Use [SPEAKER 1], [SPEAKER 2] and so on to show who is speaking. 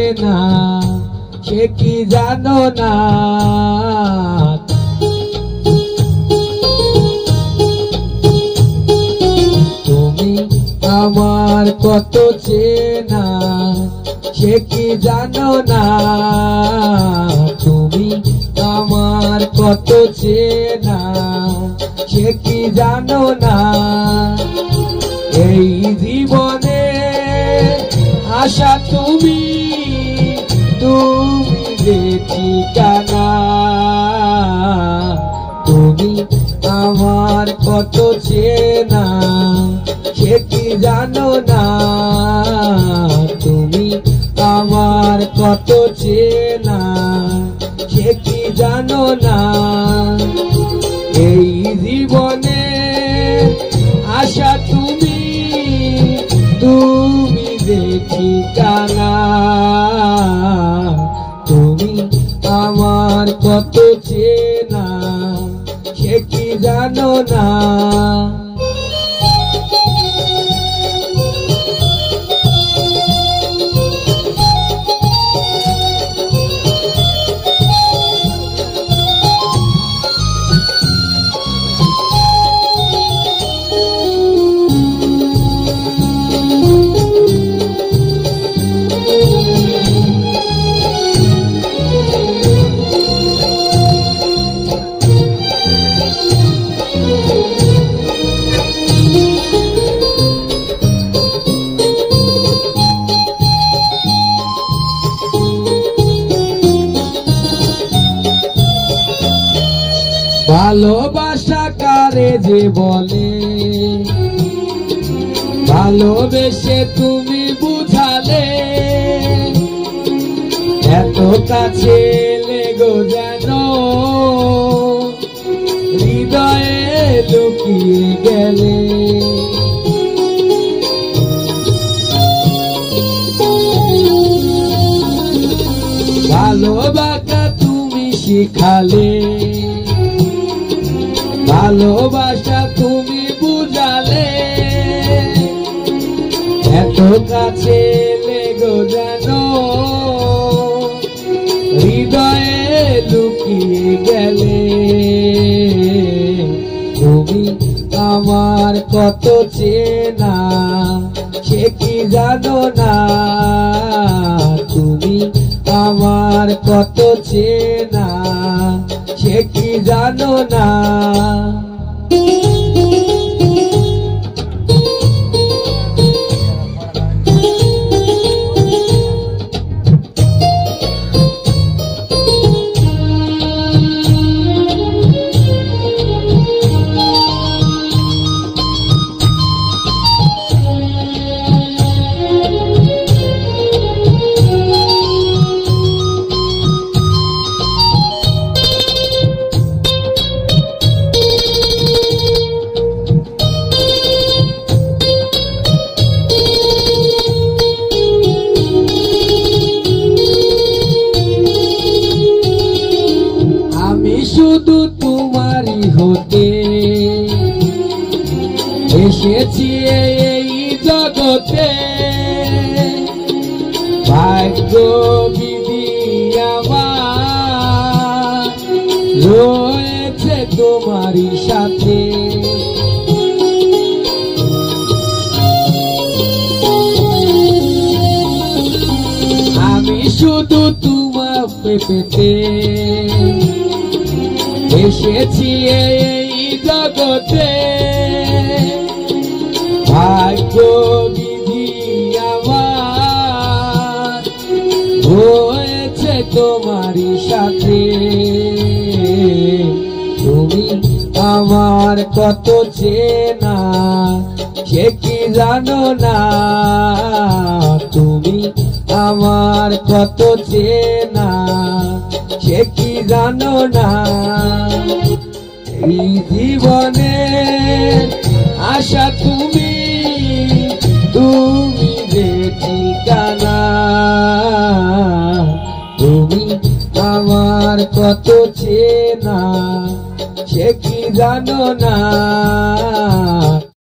[SPEAKER 1] চেনা সে কি জানো না। তুমি আমার কত চেনা সে কি জানো না। তুমি আমার কত চেনা সে কি জানো না। এই জীবনে আশা তুমি যে ঠিকানা। তুমি আমার কত চেনা সে কি জানো না। তুমি আমার কত চেনা সে কি জানো না। এই জীবনে আশা তুমি যে ঠিকানা। তুমি আমার কত চেনা সে কি জানো না। ভালোবাসা কারে যে বলে, ভালোবেসে তুমি বুঝালে, এত কাছে লেগো যেন হৃদয়ে লুকিয়ে গেলে। ভালোবাসা তুমি শিখালে, ভালোবাসা তুমি বুঝালে, এত কাছে লেগো যেন হৃদয়ে লুকিয়ে গেলে। তুমি আমার কত চেনা সে কি জানো না। তুমি আমার কত চেনা সে কি জানো না। শুধু তোমারই হতে এসেছি এই জগতে। ভাগ্য বিধি আমার রয়েছে তোমারই সাথে। আমি শুধু তোমাকে পেতে এসেছি এই জগতে। ভাগ্য বিধি আমার হয়েছে তোমারই সাথে। তুমি আমার কত চেনা সে কি জানো না। তুমি আমার কত চেনা সে কি জানো না। এই জীবনে আশা তুমি যে ঠিকানা। তুমি আমার কত চেনা সে কি জানো না।